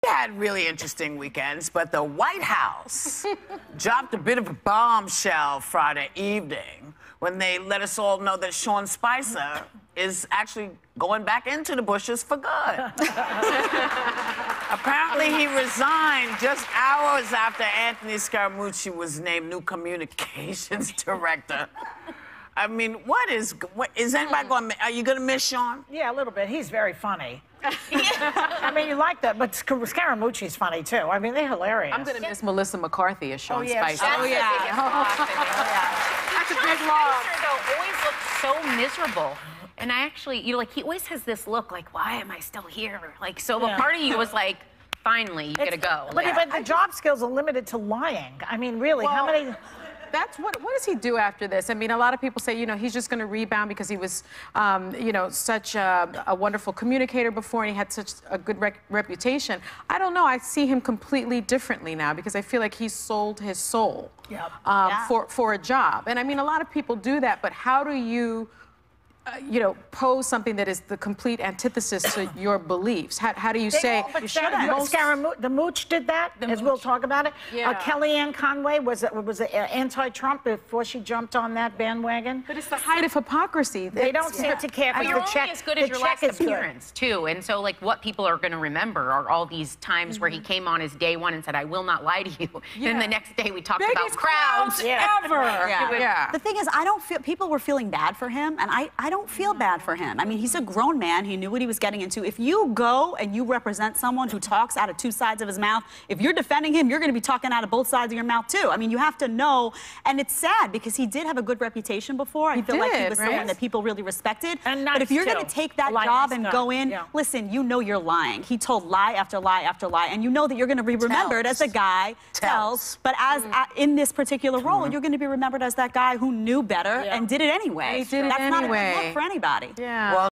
had really interesting weekends, but the White House dropped a bit of a bombshell Friday evening when they let us all know that Sean Spicer is actually going back into the Bushes for good. Apparently, he resigned just hours after Anthony Scaramucci was named new communications director. I mean, what is anybody going to, are you going to miss Sean? Yeah, a little bit. He's very funny. I mean, you like that, but Scaramucci's funny, too. I mean, they're hilarious. I'm going to miss Melissa McCarthy as Sean Spicer. Oh, yeah. That's a big loss. Though, always looks so miserable. And I actually, you know, like, he always has this look like, why am I still here? Like, so a part of you was like, finally, you gotta go. But the job skills are limited to lying. I mean, really, how many... That's what does he do after this? I mean, a lot of people say, you know, he's just going to rebound because he was, you know, such a wonderful communicator before and he had such a good reputation. I don't know. I see him completely differently now because I feel like he sold his soul for a job. And I mean, a lot of people do that, but how do you, you know, pose something that is the complete antithesis to your beliefs? How do you say... The Mooch did that, as we'll talk about it. Yeah. Kellyanne Conway was anti-Trump before she jumped on that bandwagon. But it's the height of hypocrisy. They don't seem to care. But you're only as good as your last appearance, too. And so, like, what people are going to remember are all these times where he came on his day one and said, I will not lie to you. Yeah. And the next day we talked about crowds. Ever. The thing is, I don't feel... People were feeling bad for him, and I don't feel bad for him. I mean, he's a grown man. He knew what he was getting into. If you go and you represent someone who talks out of two sides of his mouth, if you're defending him, you're going to be talking out of both sides of your mouth, too. I mean, you have to know. And it's sad because he did have a good reputation before. I feel like he was someone that people really respected. And nice, but if you're going to take that job and go in, listen, you know you're lying. He told lie after lie after lie. And you know that you're going to be remembered as a guy but as in this particular role, you're going to be remembered as that guy who knew better and did it anyway. He did it That's anyway. not a good look for anybody. Yeah. Well,